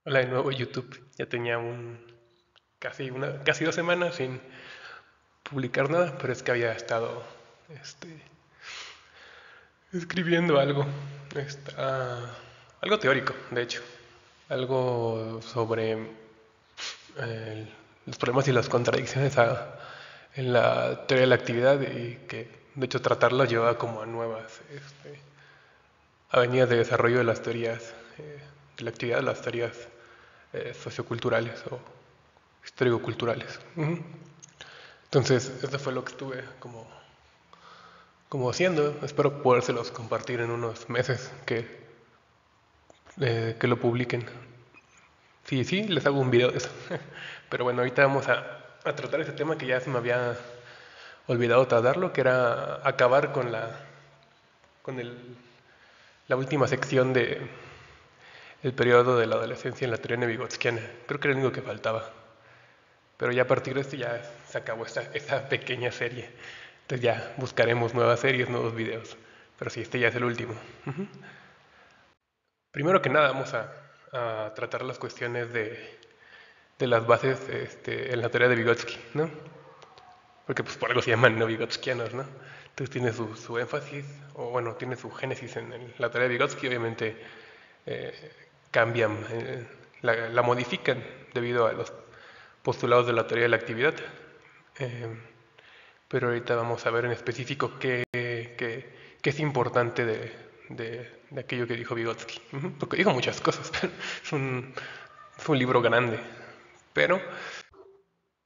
Hola de nuevo YouTube. Ya tenía casi 2 semanas sin publicar nada, pero es que había estado este, escribiendo algo teórico, de hecho, algo sobre los problemas y las contradicciones en la teoría de la actividad y que de hecho tratarlo lleva como a nuevas avenidas de desarrollo de las teorías de la actividad, las teorías socioculturales o histórico-culturales. Entonces, eso fue lo que estuve como haciendo. Espero podérselos compartir en unos meses que lo publiquen. Sí, sí, les hago un video de eso. Pero bueno, ahorita vamos a tratar ese tema que ya se me había olvidado tratarlo, que era acabar con la última sección de el periodo de la adolescencia en la teoría nevigotskiana. Creo que era lo único que faltaba. Pero ya a partir de esto ya se acabó esta pequeña serie. Entonces ya buscaremos nuevas series, nuevos videos. Pero sí, este ya es el último. Primero que nada vamos a tratar las cuestiones de las bases en la teoría de Vygotsky, ¿no? Porque pues por algo se llaman neovygotskianos, ¿no? Entonces tiene su énfasis, o bueno, tiene su génesis en la teoría de Vygotsky, obviamente eh, cambian, la modifican debido a los postulados de la teoría de la actividad. Eh, pero ahorita vamos a ver en específico qué es importante de aquello que dijo Vygotsky. Porque dijo muchas cosas, pero es un libro grande. Pero,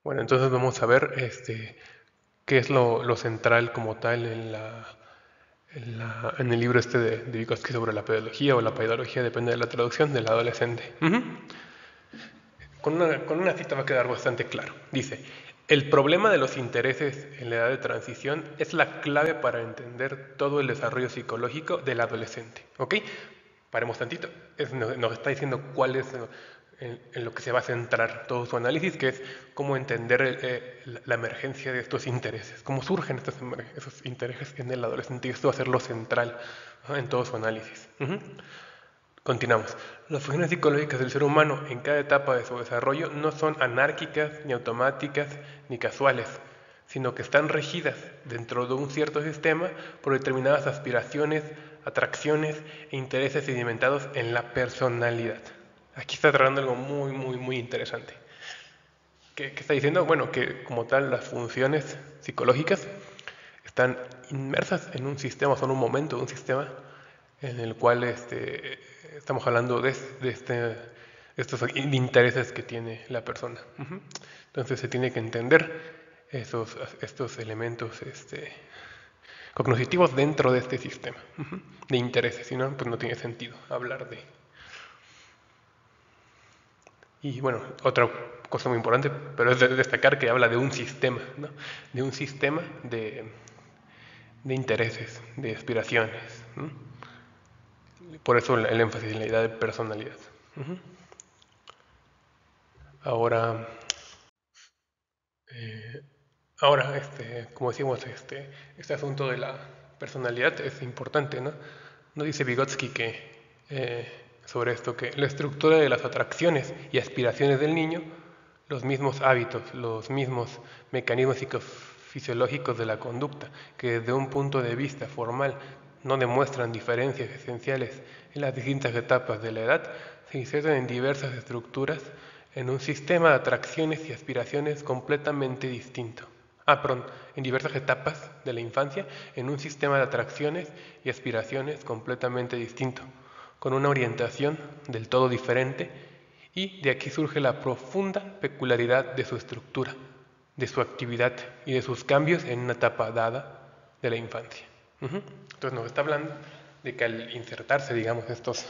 bueno, entonces vamos a ver qué es lo central como tal en el libro de Vygotsky sobre la pedagogía o la pedagogía, depende de la traducción, del adolescente. Con una cita va a quedar bastante claro. Dice, el problema de los intereses en la edad de transición es la clave para entender todo el desarrollo psicológico del adolescente. ¿Ok? Paremos tantito. Nos está diciendo cuál es en lo que se va a centrar todo su análisis, que es cómo entender la emergencia de estos intereses, cómo surgen esos intereses en el adolescente, y esto va a ser lo central, ¿no?, en todo su análisis. Continuamos. Las funciones psicológicas del ser humano en cada etapa de su desarrollo no son anárquicas, ni automáticas, ni casuales, sino que están regidas dentro de un cierto sistema por determinadas aspiraciones, atracciones e intereses sedimentados en la personalidad. Aquí está tratando algo muy, muy, muy interesante. ¿Qué está diciendo? Bueno, que como tal las funciones psicológicas están inmersas en un sistema, son un momento de un sistema en el cual estamos hablando de estos intereses que tiene la persona. Entonces se tiene que entender estos elementos cognitivos dentro de este sistema de intereses, si no, pues no tiene sentido hablar de. Y bueno, otra cosa muy importante, pero es de destacar que habla de un sistema, ¿no? De un sistema de intereses, de aspiraciones, ¿no? Por eso el énfasis en la idea de personalidad. Ahora, eh, ahora como decimos, este asunto de la personalidad es importante, ¿no? No dice Vygotsky sobre esto que la estructura de las atracciones y aspiraciones del niño, los mismos hábitos, los mismos mecanismos psicofisiológicos de la conducta, que desde un punto de vista formal no demuestran diferencias esenciales en las distintas etapas de la edad, se insertan en diversas estructuras en un sistema de atracciones y aspiraciones completamente distinto. Perdón, en diversas etapas de la infancia, en un sistema de atracciones y aspiraciones completamente distinto, con una orientación del todo diferente, y de aquí surge la profunda peculiaridad de su estructura, de su actividad y de sus cambios en una etapa dada de la infancia. Entonces nos está hablando de que al insertarse, digamos, estos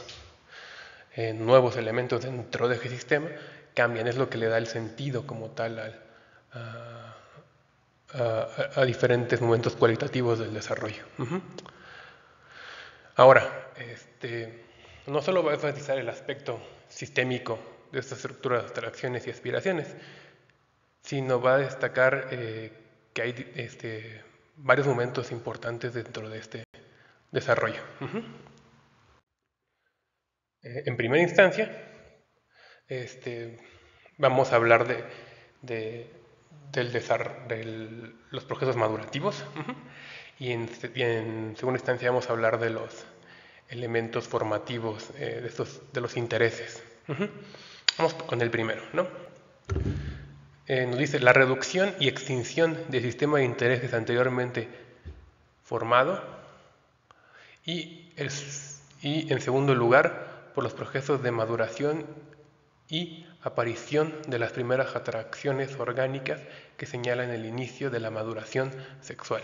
nuevos elementos dentro de ese sistema, cambian, es lo que le da el sentido como tal a diferentes momentos cualitativos del desarrollo. Ahora, no solo va a enfatizar el aspecto sistémico de esta estructura de atracciones y aspiraciones, sino va a destacar que hay varios momentos importantes dentro de este desarrollo. En primera instancia, vamos a hablar de los procesos madurativos. Y en segunda instancia vamos a hablar de los elementos formativos de los intereses. Vamos con el primero, ¿no? Nos dice la reducción y extinción del sistema de intereses anteriormente formado y en segundo lugar por los procesos de maduración y aparición de las primeras atracciones orgánicas que señalan el inicio de la maduración sexual.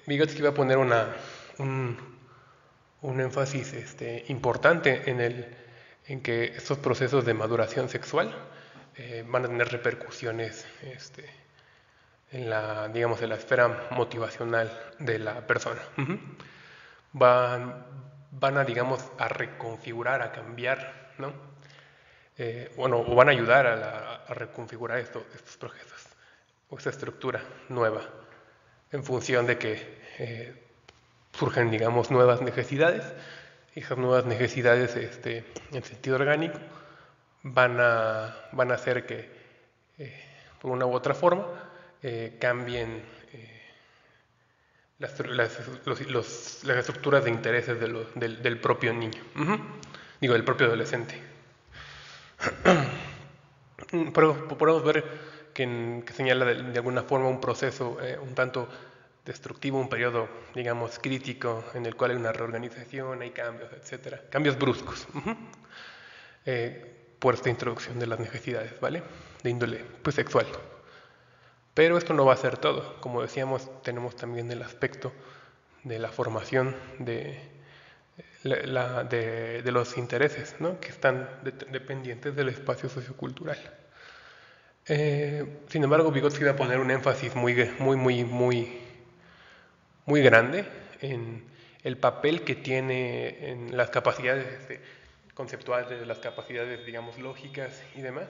Vygotsky va a poner un énfasis importante en que estos procesos de maduración sexual van a tener repercusiones en la esfera motivacional de la persona. Van a, digamos, a reconfigurar, a cambiar, ¿no? O van a ayudar a reconfigurar estos procesos, o esta estructura nueva, en función de que surgen, digamos, nuevas necesidades, y esas nuevas necesidades en sentido orgánico van a hacer que, por una u otra forma, cambien las estructuras de intereses del propio niño, del propio adolescente. Pero podemos ver que señala de alguna forma un proceso un tanto destructivo, un periodo, digamos, crítico, en el cual hay una reorganización, hay cambios, etcétera, cambios bruscos, por esta introducción de las necesidades, ¿vale? De índole, pues, sexual. Pero esto no va a ser todo. Como decíamos, tenemos también el aspecto de la formación de los intereses, ¿no? Que están dependientes del espacio sociocultural. Sin embargo, Vygotsky va a poner un énfasis muy grande en el papel que tiene en las capacidades conceptuales, las capacidades, digamos, lógicas y demás,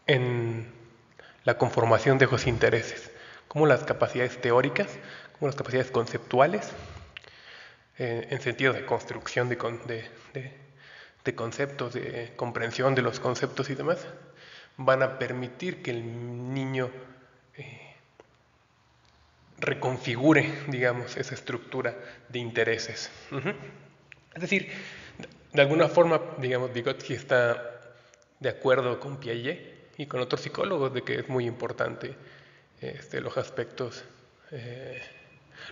en la conformación de esos intereses, como las capacidades teóricas, como las capacidades conceptuales, en sentido de construcción de conceptos, de comprensión de los conceptos y demás, van a permitir que el niño reconfigure, digamos, esa estructura de intereses. Es decir, de alguna forma, digamos, Vygotsky está de acuerdo con Piaget y con otros psicólogos de que es muy importante los aspectos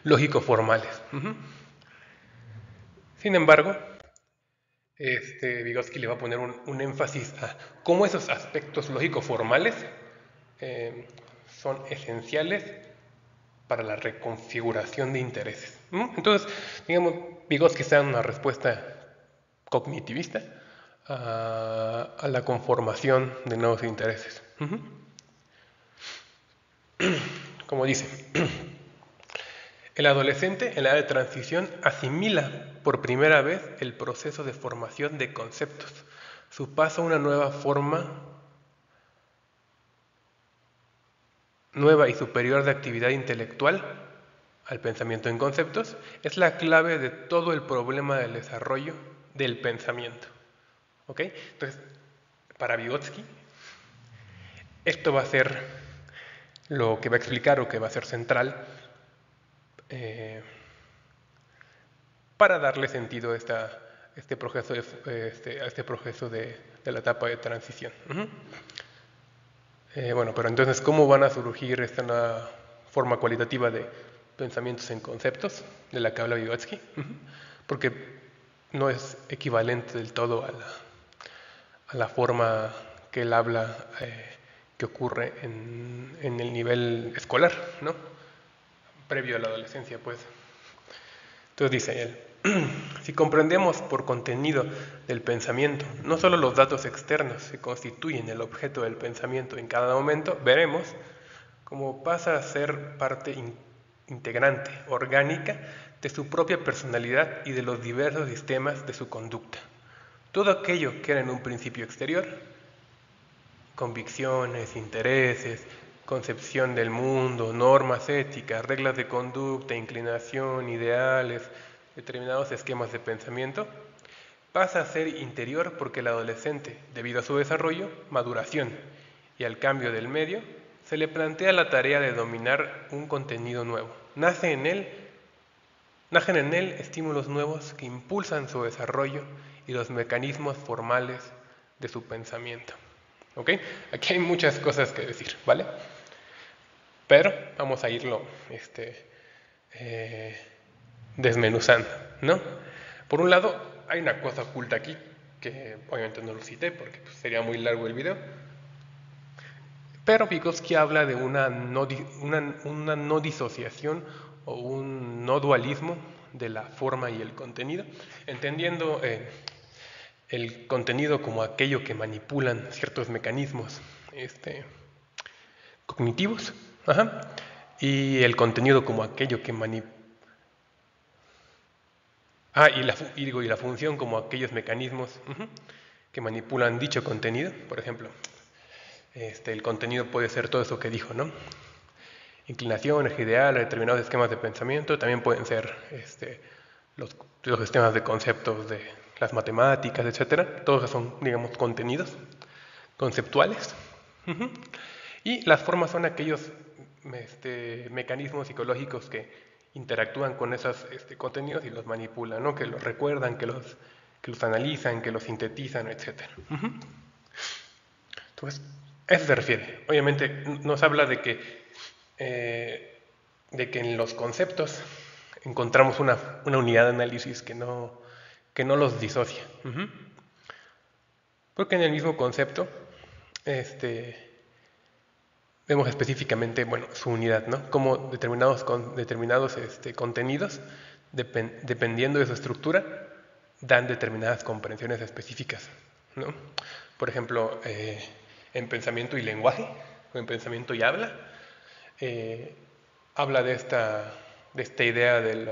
lógico-formales. Sin embargo, Vygotsky le va a poner un énfasis a cómo esos aspectos lógico-formales son esenciales para la reconfiguración de intereses. Entonces, digamos, Vygotsky está dando una respuesta cognitivista a la conformación de nuevos intereses. Como dice, el adolescente en la edad de transición asimila por primera vez el proceso de formación de conceptos. Su paso a una nueva forma, nueva y superior de actividad intelectual, al pensamiento en conceptos, es la clave de todo el problema del desarrollo del pensamiento. ¿Ok? Entonces, para Vygotsky, esto va a ser lo que va a explicar o que va a ser central para darle sentido a este proceso de la etapa de transición. Bueno, pero entonces, ¿cómo van a surgir esta nueva forma cualitativa de pensamientos en conceptos de la que habla Vygotsky? Porque no es equivalente del todo a la forma que él habla que ocurre en el nivel escolar, ¿no? Previo a la adolescencia, pues. Entonces dice él, si comprendemos por contenido del pensamiento no solo los datos externos que constituyen el objeto del pensamiento en cada momento, veremos cómo pasa a ser parte integrante, orgánica, de su propia personalidad y de los diversos sistemas de su conducta. Todo aquello que era en un principio exterior, convicciones, intereses, concepción del mundo, normas éticas, reglas de conducta, inclinación, ideales, determinados esquemas de pensamiento, pasa a ser interior porque el adolescente, debido a su desarrollo, maduración y al cambio del medio, se le plantea la tarea de dominar un contenido nuevo. Nacen en él estímulos nuevos que impulsan su desarrollo y los mecanismos formales de su pensamiento. ¿Ok? Aquí hay muchas cosas que decir, ¿vale? Pero vamos a irlo desmenuzando, ¿no? Por un lado, hay una cosa oculta aquí, que obviamente no lo cité porque pues, sería muy largo el video, pero Vygotsky habla de una no disociación o un no dualismo de la forma y el contenido, entendiendo el contenido como aquello que manipulan ciertos mecanismos cognitivos, y el contenido como aquello que manipula. Y la función como aquellos mecanismos que manipulan dicho contenido. Por ejemplo, el contenido puede ser todo eso que dijo, ¿no? Inclinaciones, ideales, determinados esquemas de pensamiento. También pueden ser los sistemas de conceptos de las matemáticas, etcétera. Todos son, digamos, contenidos conceptuales. Y las formas son aquellos mecanismos psicológicos que interactúan con esos contenidos y los manipulan, ¿no? Que los recuerdan, que los analizan, que los sintetizan, etc. Entonces, a eso se refiere. Obviamente nos habla de que en los conceptos encontramos una unidad de análisis que no los disocia. Porque en el mismo concepto vemos específicamente, bueno, su unidad, ¿no? Como determinados contenidos, dependiendo de su estructura, dan determinadas comprensiones específicas, ¿no? Por ejemplo, en pensamiento y lenguaje, o en pensamiento y habla, habla de esta idea del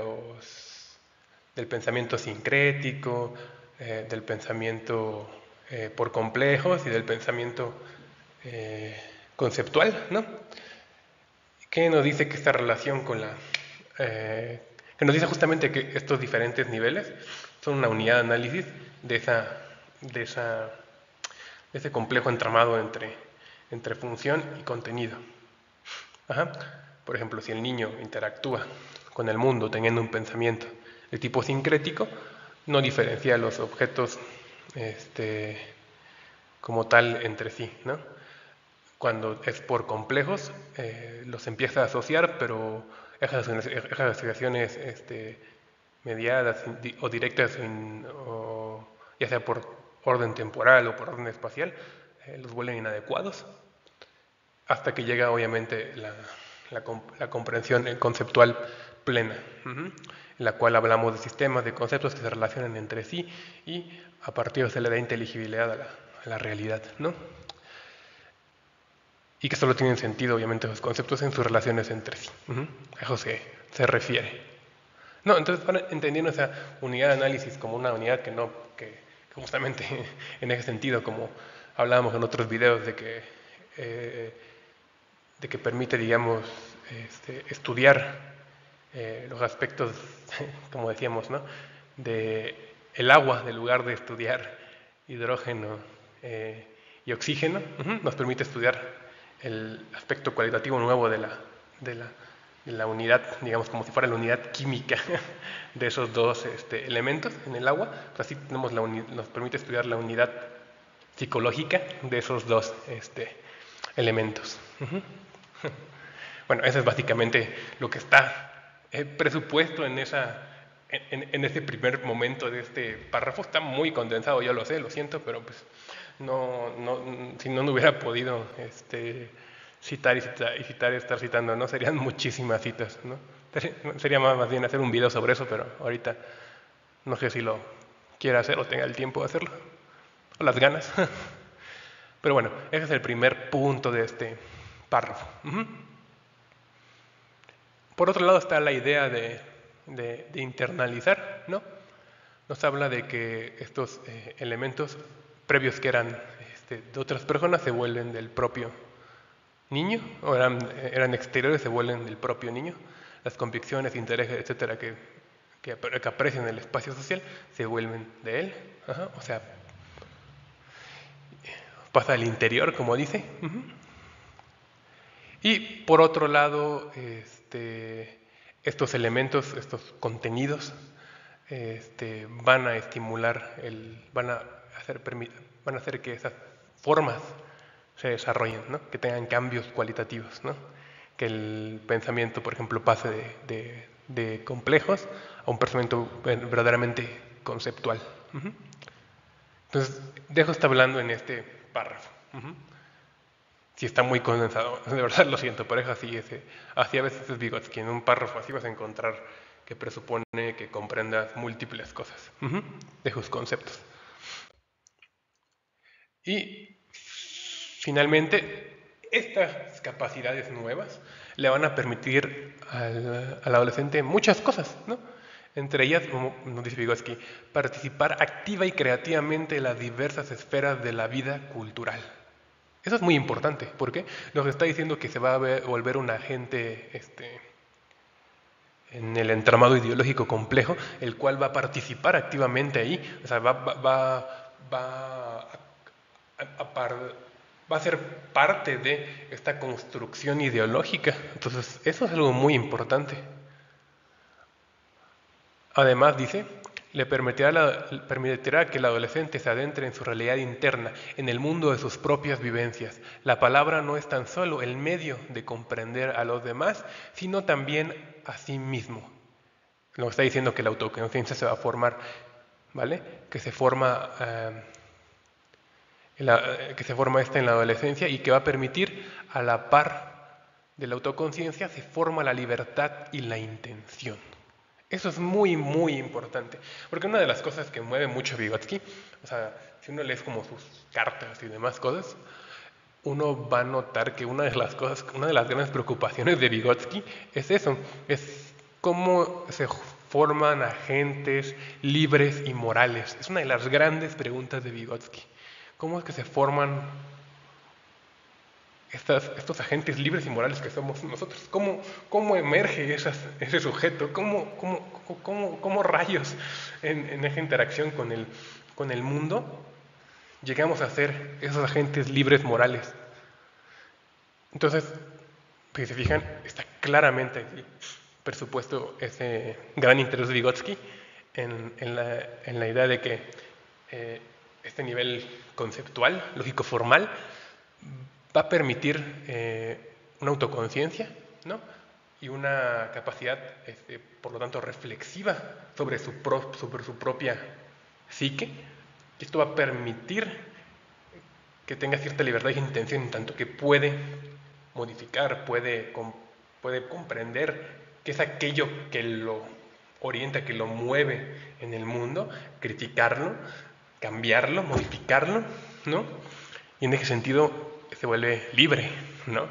pensamiento sincrético, del pensamiento por complejos y del pensamiento conceptual, ¿no? Que nos dice que esta relación con que nos dice justamente que estos diferentes niveles son una unidad de análisis de ese complejo entramado entre función y contenido. Por ejemplo, si el niño interactúa con el mundo teniendo un pensamiento de tipo sincrético, no diferencia los objetos como tal entre sí, ¿no? Cuando es por complejos, los empieza a asociar, pero esas asociaciones mediadas o directas, ya sea por orden temporal o por orden espacial, los vuelven inadecuados, hasta que llega obviamente la comprensión conceptual plena, en la cual hablamos de sistemas, de conceptos que se relacionan entre sí y a partir de eso se le da inteligibilidad a la realidad, ¿no? Y que solo tienen sentido, obviamente, los conceptos en sus relaciones entre sí. A eso se refiere. No, entonces, entendiendo esa unidad de análisis como una unidad que justamente en ese sentido, como hablábamos en otros videos, de que permite, digamos, estudiar los aspectos, como decíamos, ¿no? De el agua, en lugar de estudiar hidrógeno y oxígeno, nos permite estudiar el aspecto cualitativo nuevo de la unidad, digamos, como si fuera la unidad química de esos dos elementos en el agua. Pues así nos permite estudiar la unidad psicológica de esos dos elementos. Bueno, eso es básicamente lo que está presupuesto en ese primer momento de este párrafo. Está muy condensado, yo lo sé, lo siento, pero pues si no hubiera podido citar y estar citando, ¿no? Serían muchísimas citas, ¿no? Sería más bien hacer un video sobre eso, pero ahorita no sé si lo quiera hacer o tenga el tiempo de hacerlo, o las ganas. Pero bueno, ese es el primer punto de este párrafo. Por otro lado está la idea de internalizar, ¿no? Nos habla de que estos elementos previos que eran de otras personas se vuelven del propio niño, o eran exteriores, se vuelven del propio niño. Las convicciones, intereses, etcétera, que aprecian el espacio social, se vuelven de él. Ajá, o sea, pasa al interior, como dice. Y por otro lado, estos elementos, estos contenidos, van a estimular, van a hacer que esas formas se desarrollen, ¿no? Que tengan cambios cualitativos, ¿no? Que el pensamiento, por ejemplo, pase de complejos a un pensamiento verdaderamente conceptual. Entonces, dejo está hablando en este párrafo. Si está muy condensado, de verdad lo siento, pero es así, así a veces es Vygotsky. En un párrafo así vas a encontrar que presupone que comprendas múltiples cosas de sus conceptos. Y finalmente, estas capacidades nuevas le van a permitir al adolescente muchas cosas, ¿no? Entre ellas, como nos dice Vygotsky, participar activa y creativamente en las diversas esferas de la vida cultural. Eso es muy importante, porque nos está diciendo que se va a volver un agente en el entramado ideológico complejo, el cual va a participar activamente ahí, o sea, va a ser parte de esta construcción ideológica. Entonces, eso es algo muy importante. Además, dice, le permitirá que el adolescente se adentre en su realidad interna, en el mundo de sus propias vivencias. La palabra no es tan solo el medio de comprender a los demás, sino también a sí mismo. Nos está diciendo que la autoconciencia se va a formar, ¿vale? Que se forma en la adolescencia y que va a permitir, a la par de la autoconciencia, se forma la libertad y la intención. Eso es muy, muy importante, porque una de las cosas que mueve mucho a Vygotsky, o sea, si uno lee como sus cartas y demás cosas, uno va a notar que una de las grandes preocupaciones de Vygotsky es eso, es cómo se forman agentes libres y morales. Es una de las grandes preguntas de Vygotsky. ¿Cómo es que se forman estos agentes libres y morales que somos nosotros? ¿Cómo emerge ese sujeto? ¿Cómo rayos en esa interacción con el mundo llegamos a ser esos agentes libres morales? Entonces, si se fijan, está claramente aquí presupuesto ese gran interés de Vygotsky en la idea de que este nivel conceptual, lógico-formal, va a permitir una autoconciencia, ¿no? Y una capacidad, por lo tanto, reflexiva sobre su propia psique. Y esto va a permitir que tenga cierta libertad y intención, en tanto que puede modificar, puede comprender qué es aquello que lo orienta, que lo mueve en el mundo, criticarlo, cambiarlo, modificarlo, ¿no? Y en ese sentido se vuelve libre, ¿no?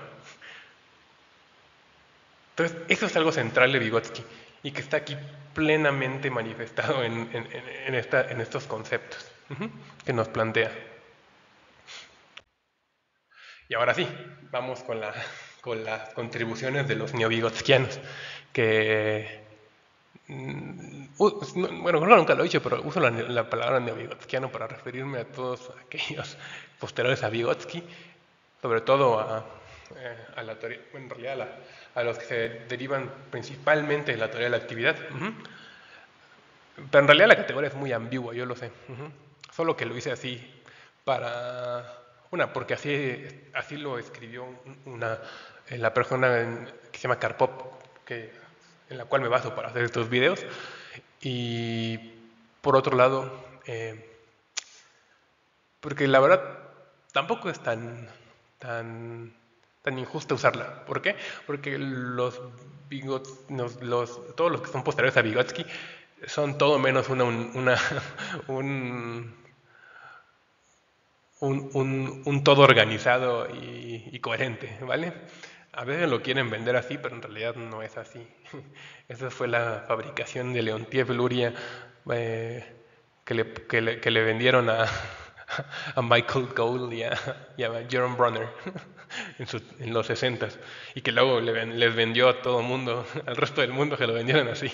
Entonces, eso es algo central de Vygotsky y que está aquí plenamente manifestado en estos conceptos que nos plantea. Y ahora sí, vamos con las contribuciones de los neovygotskianos, que, bueno, nunca lo he dicho, pero uso la palabra neovygotskiano para referirme a todos aquellos posteriores a Vygotsky, sobre todo a la teoría, en realidad a los que se derivan principalmente de la teoría de la actividad. Pero en realidad la categoría es muy ambigua, yo lo sé. Solo que lo hice así porque así lo escribió la persona que se llama Karpov, en la cual me baso para hacer estos videos. Y por otro lado, porque la verdad tampoco es tan injusta usarla. ¿Por qué? Porque todos los que son posteriores a Vygotsky son todo menos un todo organizado y coherente, ¿vale? A veces lo quieren vender así, pero en realidad no es así. Esa fue la fabricación de Leontiev Luria que le vendieron a Michael Cole y a Jerome Brunner. en los 60s y que luego les vendió a todo mundo, al resto del mundo que lo vendieran así.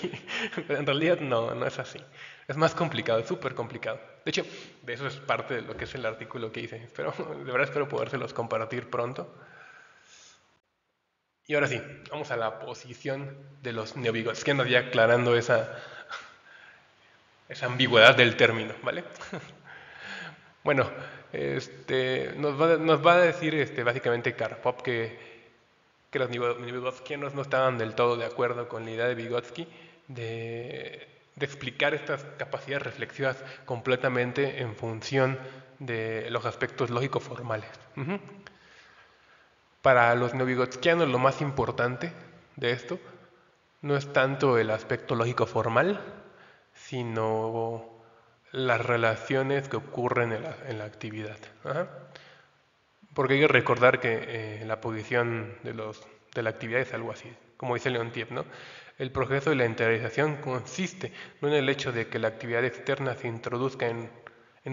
Pero en realidad no es así. Es más complicado, es súper complicado. De hecho, de eso es parte de lo que es el artículo que hice. Pero de verdad espero podérselos compartir pronto. Y ahora sí, vamos a la posición de los neovigotskianos, ya aclarando esa ambigüedad del término, ¿vale? Bueno, nos va a decir básicamente Karpov que los Vygotskianos no estaban del todo de acuerdo con la idea de Vygotsky de explicar estas capacidades reflexivas completamente en función de los aspectos lógico-formales. Para los neovygotskianos lo más importante de esto no es tanto el aspecto lógico-formal, sino las relaciones que ocurren en la actividad. Ajá. Porque hay que recordar que la posición de la actividad es algo así, como dice Leontief, ¿no? El proceso de la interiorización consiste no en el hecho de que la actividad externa se introduzca en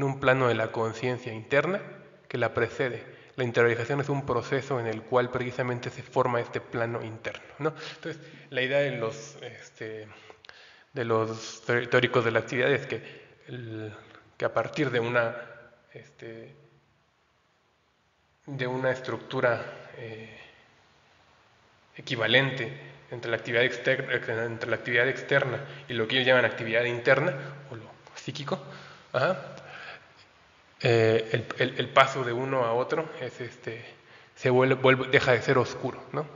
un plano de la conciencia interna que la precede. La interiorización es un proceso en el cual precisamente se forma este plano interno, ¿no? Entonces, la idea de los teóricos de la actividad es que a partir de una estructura equivalente entre la actividad externa y lo que ellos llaman actividad interna, o lo psíquico, ajá, el paso de uno a otro deja de ser oscuro, ¿no?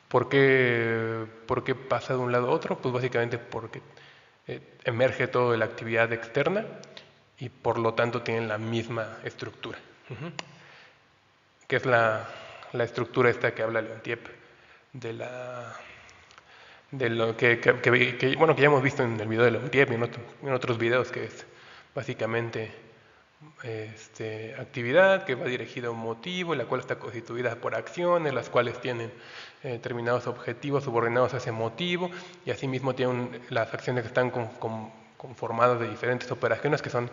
¿Por qué pasa de un lado a otro? Pues básicamente porque emerge todo de la actividad externa y por lo tanto tienen la misma estructura, que es la estructura esta que habla Leontief de lo bueno, que ya hemos visto en el video de Leontief y en otros videos, que es básicamente actividad que va dirigida a un motivo, la cual está constituida por acciones, las cuales tienen determinados objetivos subordinados a ese motivo, y asimismo tienen las acciones que están conformadas de diferentes operaciones que son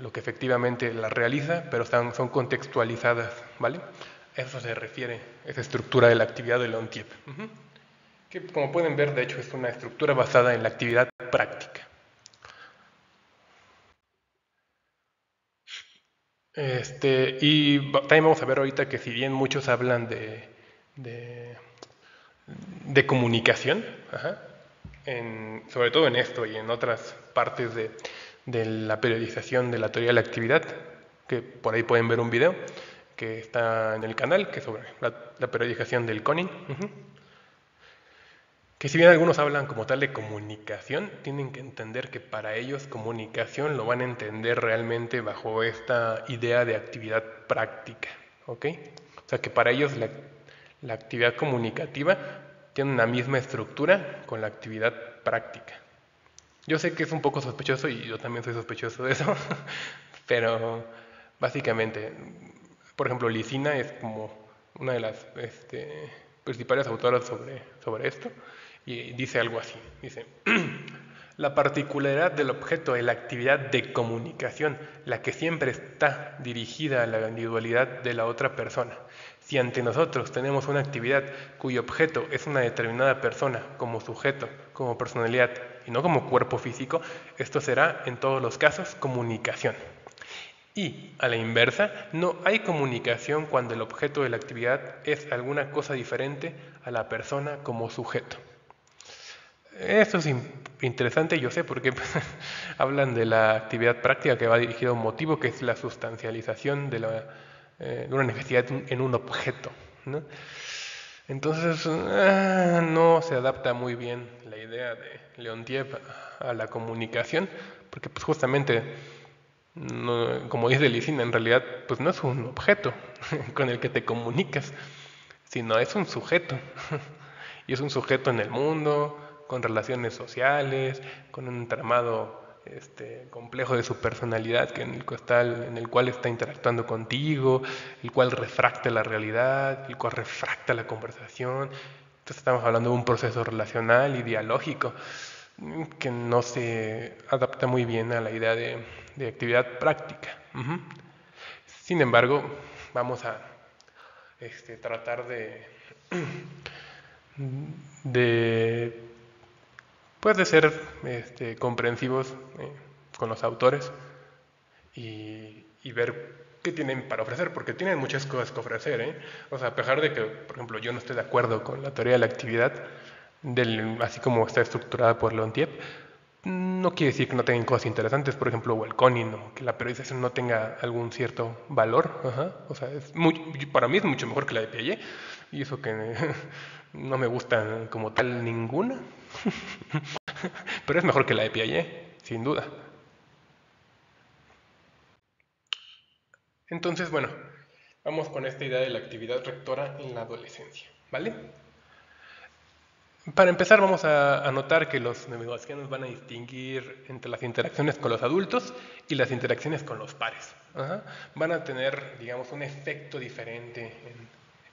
lo que efectivamente las realiza, pero son contextualizadas, ¿vale? A eso se refiere esa estructura de la actividad de Leontief. Que como pueden ver, de hecho, es una estructura basada en la actividad práctica. Y también vamos a ver ahorita que si bien muchos hablan de comunicación, ajá, sobre todo en esto y en otras partes de la periodización de la teoría de la actividad, que por ahí pueden ver un video que está en el canal, que es sobre la periodización del Konin. Que si bien algunos hablan como tal de comunicación, tienen que entender que para ellos comunicación lo van a entender realmente bajo esta idea de actividad práctica, ¿ok? O sea que para ellos la actividad comunicativa tiene una misma estructura con la actividad práctica. Yo sé que es un poco sospechoso y yo también soy sospechoso de eso, pero básicamente, por ejemplo, Lisina es como una de las principales autoras sobre esto, y dice algo así, dice: la particularidad del objeto de la actividad de comunicación, la que siempre está dirigida a la individualidad de la otra persona. Si ante nosotros tenemos una actividad cuyo objeto es una determinada persona como sujeto, como personalidad y no como cuerpo físico, esto será en todos los casos comunicación. Y, a la inversa, no hay comunicación cuando el objeto de la actividad es alguna cosa diferente a la persona como sujeto. Esto es interesante, yo sé, porque hablan de la actividad práctica que va dirigida a un motivo, que es la sustancialización de una necesidad en un objeto, ¿no? Entonces, no se adapta muy bien la idea de Leontief a la comunicación, porque pues justamente, como dice Lisina, en realidad pues no es un objeto con el que te comunicas, sino es un sujeto. Y es un sujeto en el mundo, con relaciones sociales, con un entramado complejo de su personalidad en el cual está interactuando contigo, el cual refracta la realidad, el cual refracta la conversación. Entonces estamos hablando de un proceso relacional y dialógico que no se adapta muy bien a la idea de actividad práctica. Sin embargo, vamos a tratar de, pues de ser comprensivos con los autores y ver qué tienen para ofrecer, porque tienen muchas cosas que ofrecer, ¿eh? O sea, a pesar de que, por ejemplo, yo no estoy de acuerdo con la teoría de la actividad, así como está estructurada por Leontief, no quiere decir que no tengan cosas interesantes, por ejemplo, o el Conning, o que la periodización no tenga algún cierto valor. Ajá. O sea, para mí es mucho mejor que la de Piaget, y eso que no me gusta como tal ninguna, pero es mejor que la de Piaget, sin duda. Entonces, bueno, vamos con esta idea de la actividad rectora en la adolescencia, ¿vale? Para empezar, vamos a notar que los neurobasquianos van a distinguir entre las interacciones con los adultos y las interacciones con los pares. Ajá. Van a tener, digamos, un efecto diferente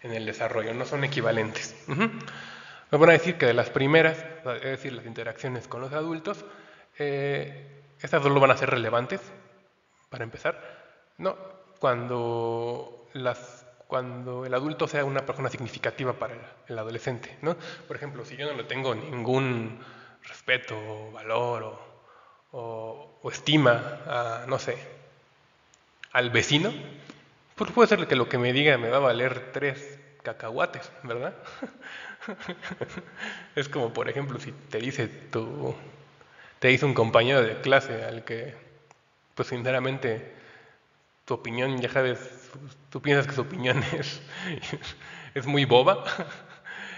en el desarrollo, no son equivalentes. Nos van a decir que de las primeras, es decir, las interacciones con los adultos, estas solo van a ser relevantes, para empezar, ¿no? Cuando el adulto sea una persona significativa para el adolescente, ¿no? Por ejemplo, si yo no le tengo ningún respeto, valor o estima a, no sé, al vecino, pues puede ser que lo que me diga me va a valer 3 cacahuates, ¿verdad? Es como, por ejemplo, si te dice un compañero de clase al que, pues sinceramente, tu opinión, ya sabes, tú piensas que su opinión es muy boba,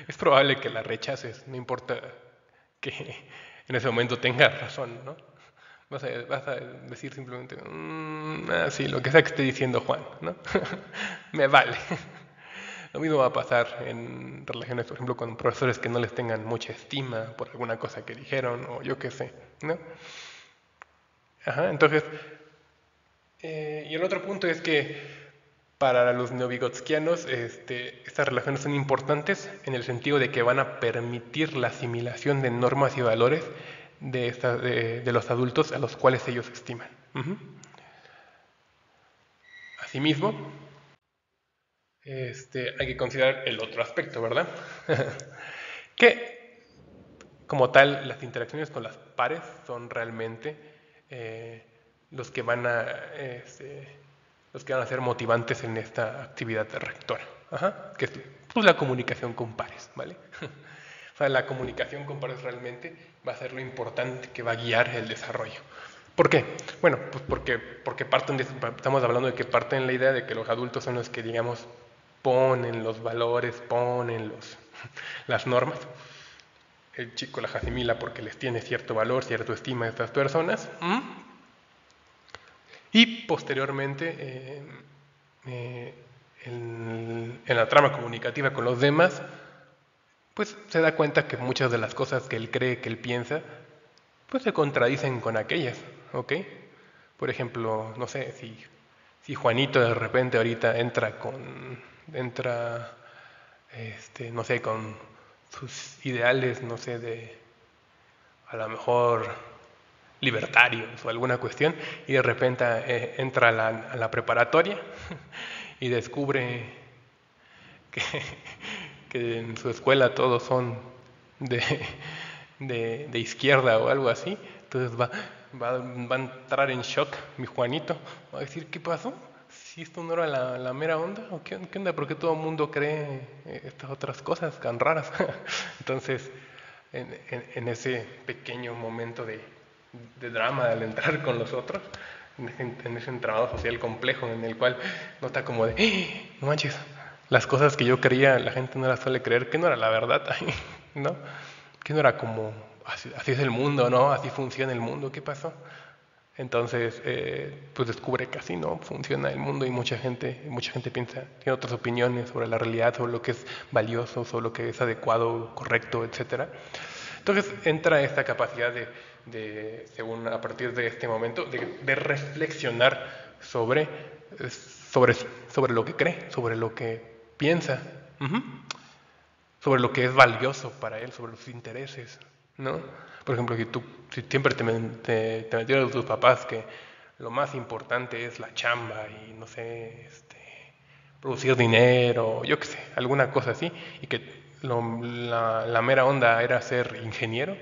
es probable que la rechaces, no importa que en ese momento tengas razón, ¿no? Vas a decir simplemente, sí, lo que sea que esté diciendo Juan, ¿no? Me vale. Lo mismo va a pasar en relaciones, por ejemplo, con profesores que no les tengan mucha estima por alguna cosa que dijeron o yo qué sé, ¿no? Ajá, entonces, y el otro punto es que para los neovigotskianos estas relaciones son importantes en el sentido de que van a permitir la asimilación de normas y valores de los adultos a los cuales ellos estiman. Asimismo, hay que considerar el otro aspecto, ¿verdad? Que como tal, las interacciones con las pares son realmente eh, los que van a este, los que van a ser motivantes en esta actividad rectora. Ajá, que es pues, la comunicación con pares, ¿vale? O sea, la comunicación con pares realmente va a ser lo importante que va a guiar el desarrollo. ¿Por qué? Bueno, pues porque estamos hablando de que parten la idea de que los adultos son los que, digamos, ponen los valores, ponen las normas. El chico las asimila porque les tiene cierto valor, cierta estima a estas personas. Y posteriormente, en la trama comunicativa con los demás, pues se da cuenta que muchas de las cosas que él cree, que él piensa, pues se contradicen con aquellas, ¿ok? Por ejemplo, no sé, si Juanito de repente ahorita entra, no sé, con sus ideales, no sé, a lo mejor libertarios o alguna cuestión, y de repente entra a la preparatoria y descubre que, que en su escuela todos son de, de izquierda o algo así, entonces va a entrar en shock mi Juanito, va a decir, ¿qué pasó? ¿Si esto no era la mera onda? ¿O qué onda? ¿Por qué todo el mundo cree estas otras cosas tan raras? Entonces, en ese pequeño momento de drama al entrar con los otros, en ese entramado social complejo en el cual nota como de, no manches, las cosas que yo creía la gente no las suele creer, que no era la verdad, ¿no? Que no era como, así es el mundo, ¿no? Así funciona el mundo, ¿qué pasó? Entonces, pues descubre que así no funciona el mundo y mucha gente piensa, tiene otras opiniones sobre la realidad, sobre lo que es valioso, sobre lo que es adecuado, correcto, etcétera. Entonces entra esta capacidad según a partir de este momento, de reflexionar sobre lo que cree, sobre lo que piensa, sobre lo que es valioso para él, sobre sus intereses, ¿no? Por ejemplo, si siempre te metieron tus papás que lo más importante es la chamba y no sé, producir dinero, yo qué sé, alguna cosa así, y que la mera onda era ser ingeniero,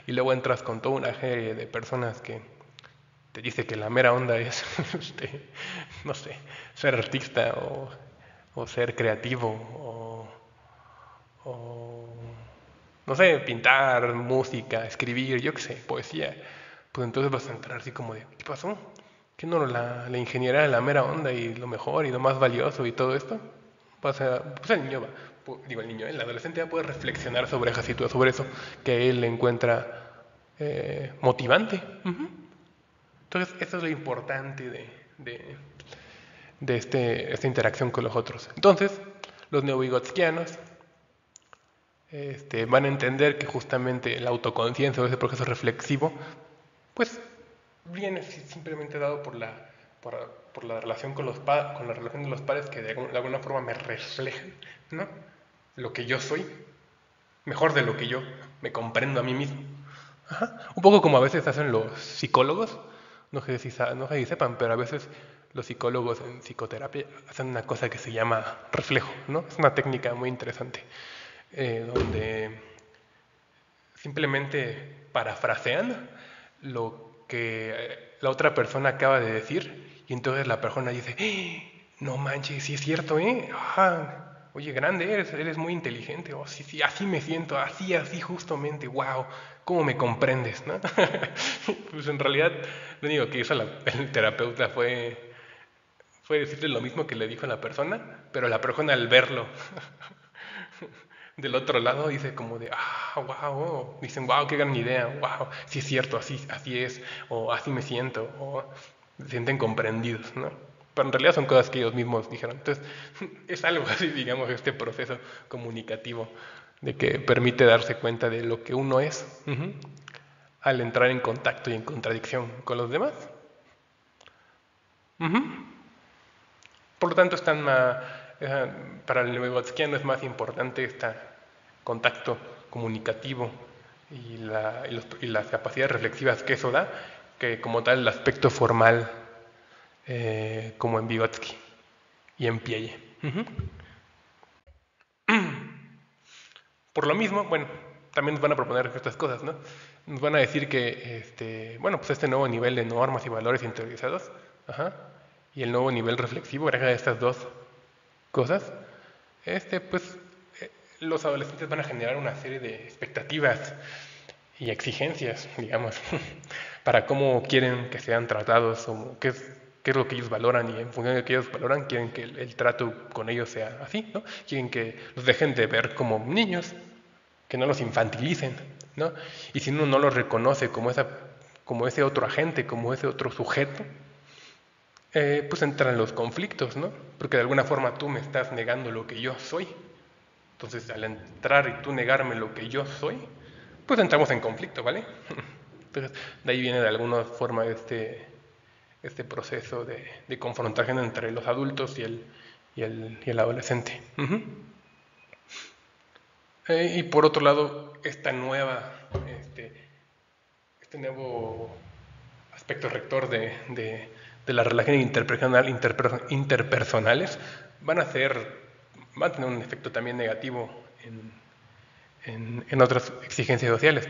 y luego entras con toda una serie de personas que te dice que la mera onda es, no sé, ser artista o ser creativo o, no sé, pintar, música, escribir, yo qué sé, poesía, pues entonces vas a entrar así como de, ¿qué pasó? ¿Qué no la ingeniería era la mera onda y lo mejor y lo más valioso y todo esto? Pues el niño va, digo el niño, el adolescente va a poder reflexionar sobre esa situación, sobre eso que él encuentra motivante. Entonces, eso es lo importante de esta interacción con los otros. Entonces, los neovigotskianos van a entender que justamente la autoconciencia o ese proceso reflexivo, pues viene simplemente dado por la relación con con la relación de los padres que de alguna forma me reflejan, ¿no? Lo que yo soy, mejor de lo que yo me comprendo a mí mismo. Ajá. Un poco como a veces hacen los psicólogos, no sé si sepan, pero a veces los psicólogos en psicoterapia hacen una cosa que se llama reflejo, ¿no? Es una técnica muy interesante, donde simplemente parafrasean lo que la otra persona acaba de decir y entonces la persona dice, no manches, sí es cierto, ¿eh? Ajá. Oye, grande, eres muy inteligente. Oh, sí, sí, así me siento, así justamente, wow, ¿cómo me comprendes, no? Pues en realidad lo único que hizo el terapeuta fue decirle lo mismo que le dijo a la persona, pero la persona al verlo del otro lado dice como de, wow, dicen, wow, qué gran idea, wow, sí es cierto, así es, o así me siento, o se sienten comprendidos, ¿no? Pero en realidad son cosas que ellos mismos dijeron. Entonces, es algo así, digamos, este proceso comunicativo de que permite darse cuenta de lo que uno es al entrar en contacto y en contradicción con los demás. Por lo tanto, para el neogotskiano es más importante este contacto comunicativo y las capacidades reflexivas que eso da que como tal el aspecto formal como en Vygotsky y en Piaget. Por lo mismo, bueno, también nos van a proponer estas cosas, ¿no? Nos van a decir que, bueno, pues este nuevo nivel de normas y valores interiorizados, ajá, y el nuevo nivel reflexivo, gracias a estas dos cosas, pues los adolescentes van a generar una serie de expectativas y exigencias, digamos, para cómo quieren que sean tratados o qué es lo que ellos valoran y en función de lo que ellos valoran quieren que el trato con ellos sea así, ¿no? Quieren que los dejen de ver como niños, que no los infantilicen, ¿no? Y si uno no los reconoce como ese otro agente, como ese otro sujeto, pues entran los conflictos, ¿no? Porque de alguna forma tú me estás negando lo que yo soy. Entonces, al entrar y tú negarme lo que yo soy, pues entramos en conflicto, ¿vale? Entonces, de ahí viene de alguna forma este proceso de confrontación entre los adultos y el adolescente. Y por otro lado, este nuevo aspecto rector de las relaciones interpersonales van a tener un efecto también negativo en otras exigencias sociales.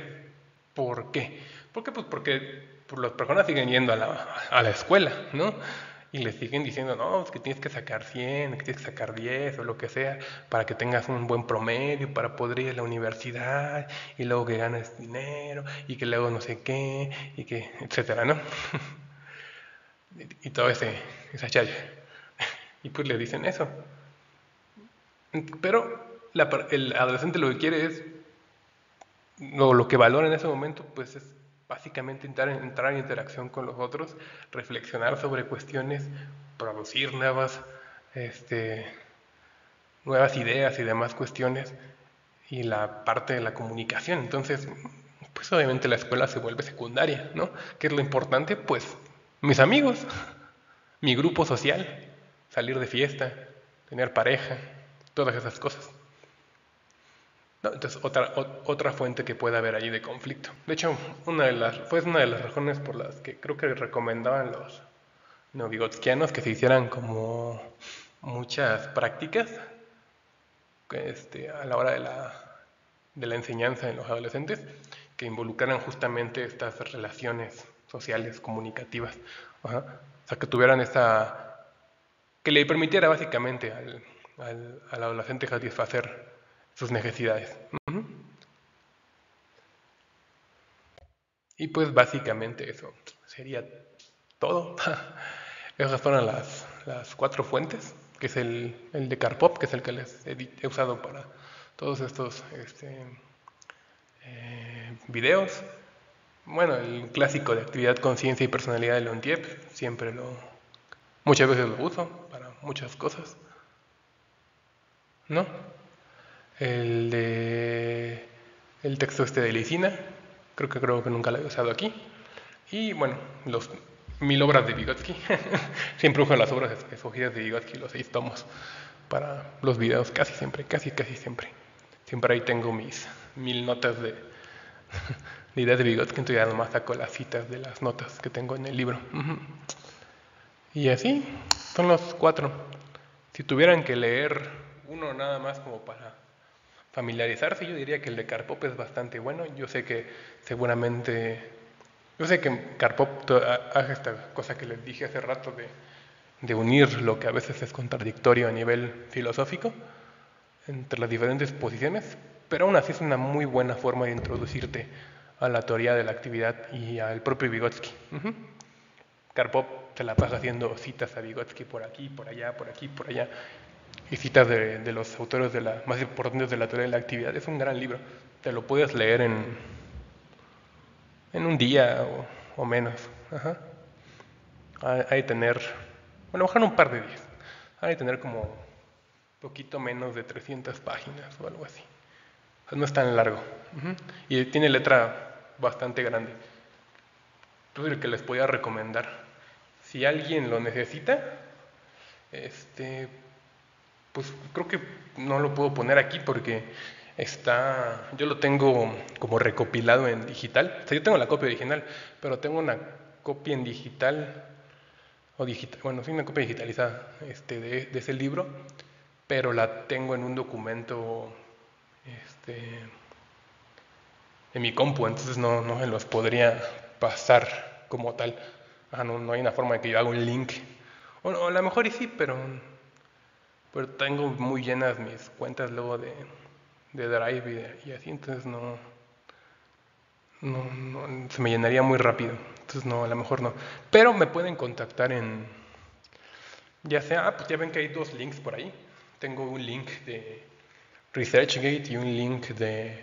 ¿Por qué? ¿Por qué? Pues porque las personas siguen yendo a la escuela, ¿no? Y les siguen diciendo, no, es que tienes que sacar 100, que tienes que sacar 10 o lo que sea, para que tengas un buen promedio, para poder ir a la universidad, y luego que ganes dinero, y que luego no sé qué, y que, etcétera, ¿no? y todo esa chaya. Y pues le dicen eso. Pero el adolescente lo que quiere es lo que valora en ese momento, pues es básicamente entrar en interacción con los otros, reflexionar sobre cuestiones, producir este, nuevas ideas y demás cuestiones, y la parte de la comunicación. Entonces, pues obviamente la escuela se vuelve secundaria, ¿no? ¿Qué es lo importante? Pues mis amigos, mi grupo social, salir de fiesta, tener pareja, todas esas cosas. No, entonces, otra fuente que puede haber allí de conflicto. De hecho, fue una de las razones por las que creo que recomendaban los neovigotskianos que se hicieran como muchas prácticas a la hora de la enseñanza en los adolescentes que involucraran justamente estas relaciones sociales, comunicativas. Ajá. O sea, que tuvieran que le permitiera básicamente al adolescente satisfacer sus necesidades. Ujú. Y pues básicamente eso sería todo. Esas fueron las 4 fuentes, que es el de Karpov, que es el que les he usado para todos estos videos. Bueno, el clásico de actividad, conciencia y personalidad de Leontiev, muchas veces lo uso para muchas cosas, ¿no? El texto de Lisina, creo que nunca lo he usado aquí. Y bueno, los 1000 obras de Vygotsky. Siempre uso las obras escogidas de Vygotsky, los 6 tomos, para los videos, casi siempre. Siempre ahí tengo mis 1000 notas de ideas de Vygotsky, entonces ya nomás saco las citas de las notas que tengo en el libro. Y así, son los 4. Si tuvieran que leer uno nada más como para familiarizarse, yo diría que el de Karpov es bastante bueno. Yo sé que Karpov hace esta cosa que les dije hace rato de unir lo que a veces es contradictorio a nivel filosófico entre las diferentes posiciones, pero aún así es una muy buena forma de introducirte a la teoría de la actividad y al propio Vygotsky. Karpov se la pasa haciendo citas a Vygotsky por aquí, por allá, por aquí, por allá, y citas de los autores más importantes de la teoría de la actividad. Es un gran libro, te lo puedes leer en un día o menos. Ajá. Hay de tener, a lo mejor un par de días, hay de tener como poquito menos de 300 páginas o algo así. O sea, no es tan largo. Y tiene letra bastante grande. Entonces, el que les podía recomendar, si alguien lo necesita, pues creo que no lo puedo poner aquí porque yo lo tengo como recopilado en digital. O sea, yo tengo la copia original, pero tengo una copia en digital, bueno, sí, una copia digitalizada de ese libro, pero la tengo en un documento en mi compu, entonces no se los podría pasar como tal. No hay una forma de que yo haga un link. O a lo mejor y sí, pero tengo muy llenas mis cuentas luego de Drive y así, entonces se me llenaría muy rápido. Entonces no, a lo mejor no. Pero me pueden contactar pues ya ven que hay 2 links por ahí. Tengo un link de ResearchGate y un link de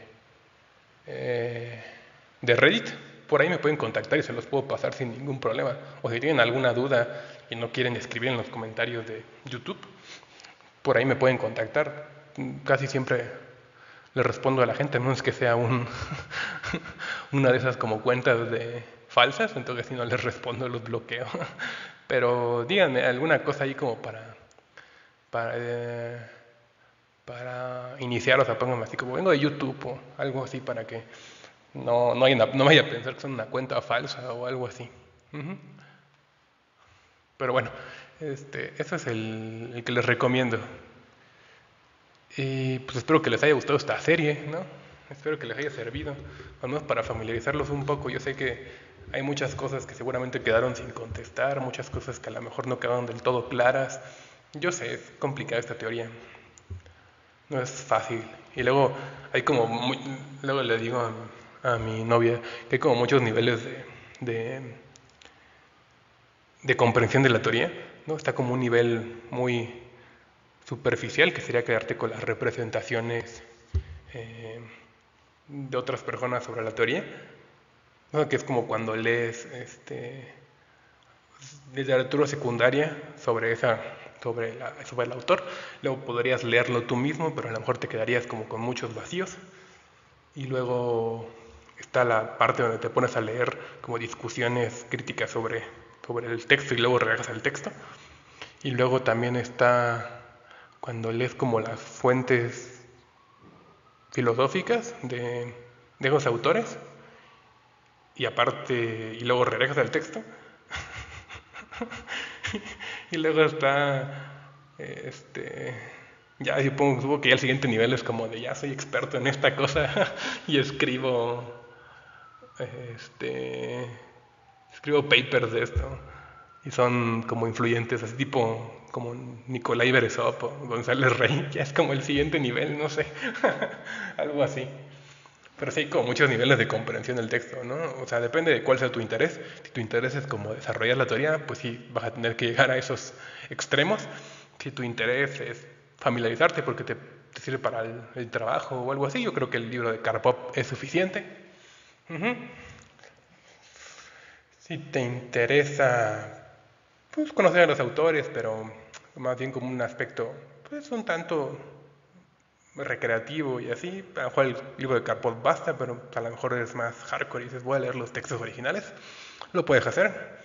Reddit. Por ahí me pueden contactar y se los puedo pasar sin ningún problema. O si tienen alguna duda y no quieren escribir en los comentarios de YouTube, por ahí me pueden contactar. Casi siempre le respondo a la gente, a menos que sea una de esas como cuentas falsas, entonces si no les respondo los bloqueo. Pero díganme alguna cosa ahí como para iniciar, o sea, pónganme así como vengo de YouTube o algo así para que no vaya a pensar que son una cuenta falsa o algo así. Pero bueno, eso es el que les recomiendo. Y pues espero que les haya gustado esta serie, ¿no? Espero que les haya servido, al menos para familiarizarlos un poco. Yo sé que hay muchas cosas que seguramente quedaron sin contestar, muchas cosas que a lo mejor no quedaron del todo claras. Yo sé, es complicada esta teoría, no es fácil. Y luego luego le digo a mi novia que hay como muchos niveles de, de comprensión de la teoría, ¿no? Está como un nivel muy superficial, que sería quedarte con las representaciones de otras personas sobre la teoría, ¿no? Que es como cuando lees literatura secundaria sobre el autor, luego podrías leerlo tú mismo, pero a lo mejor te quedarías como con muchos vacíos. Y luego está la parte donde te pones a leer como discusiones críticas sobre el texto y luego regresas al texto. Y luego también está cuando lees como las fuentes filosóficas de esos autores y luego regresas al texto. Y luego está Ya supongo que ya el siguiente nivel es como de ya soy experto en esta cosa y este, escribo papers de esto y son como influyentes, así tipo como Nikolai Beresov o González Rey, ya es como el siguiente nivel, no sé, algo así. Pero sí hay como muchos niveles de comprensión del texto, ¿no? O sea, depende de cuál sea tu interés. Si tu interés es como desarrollar la teoría, pues sí, vas a tener que llegar a esos extremos. Si tu interés es familiarizarte porque te sirve para el trabajo o algo así, yo creo que el libro de Karpov es suficiente. Ujú. Si te interesa, pues conocer a los autores, pero más bien como un aspecto, pues un tanto recreativo y así, a lo mejor el libro de Karpov basta, pero a lo mejor es más hardcore y dices, voy a leer los textos originales, lo puedes hacer.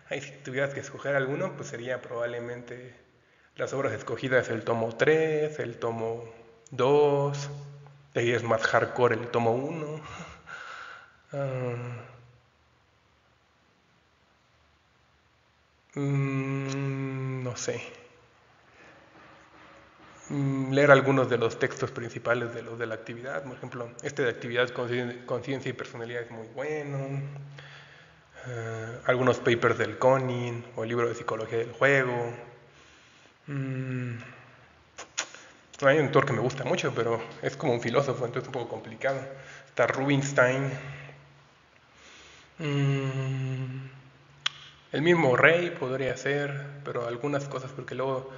Ahí si tuvieras que escoger alguno, pues sería probablemente las obras escogidas, el tomo 3, el tomo 2, de ahí es más hardcore el tomo 1. No sé. Leer algunos de los textos principales de los de la actividad, por ejemplo, este de actividad, conciencia y personalidad es muy bueno. Algunos papers del Conin o el libro de psicología del juego. Mm, Hay un autor que me gusta mucho, pero es como un filósofo, entonces es un poco complicado. Está Rubinstein. Mm, el mismo Rey podría ser, pero algunas cosas, porque luego,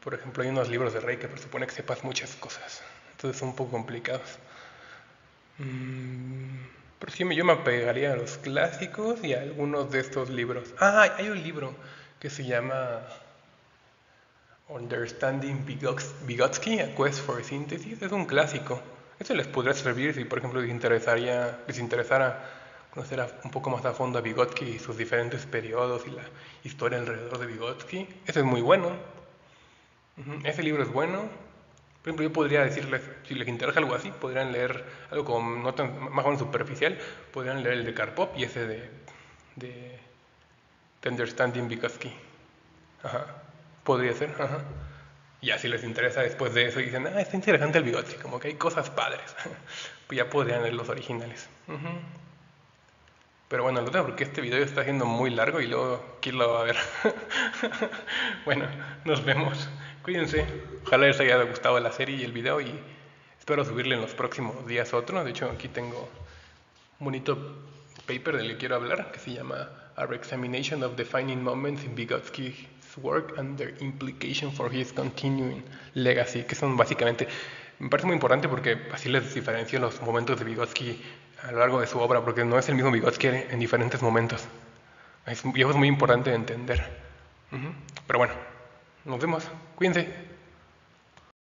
por ejemplo, hay unos libros de Rey que presupone que sepas muchas cosas. Entonces son un poco complicados. Pero sí, yo me apegaría a los clásicos y a algunos de estos libros. Ah, hay un libro que se llama Understanding Vygotsky, A Quest for Synthesis. Es un clásico. Eso les podría servir si, por ejemplo, les interesara conocer un poco más a fondo a Vygotsky y sus diferentes periodos y la historia alrededor de Vygotsky. Ese es muy bueno. Ese libro es bueno. Por ejemplo, yo podría decirles, si les interesa algo así, podrían leer algo como no tan, más o menos superficial, podrían leer el de Karpov y ese de, de Understanding Vygotsky. Ajá. Podría ser, ajá. Y ya si les interesa después de eso y dicen, está interesante el Vygotsky, como que hay cosas padres, pues ya podrían leer los originales. Pero bueno, lo tengo porque este video está siendo muy largo y luego, ¿quién lo va a ver? Bueno, nos vemos. Cuídense. Ojalá les haya gustado la serie y el video y espero subirle en los próximos días otro. De hecho, aquí tengo un bonito paper del que quiero hablar que se llama A Re-examination of Defining Moments in Vygotsky's Work and Their Implication for His Continuing Legacy, que son básicamente, me parece muy importante porque así les diferencio los momentos de Vygotsky a lo largo de su obra, porque no es el mismo Vygotsky en diferentes momentos. Y eso es muy importante de entender. Pero bueno, nos vemos. Cuídense.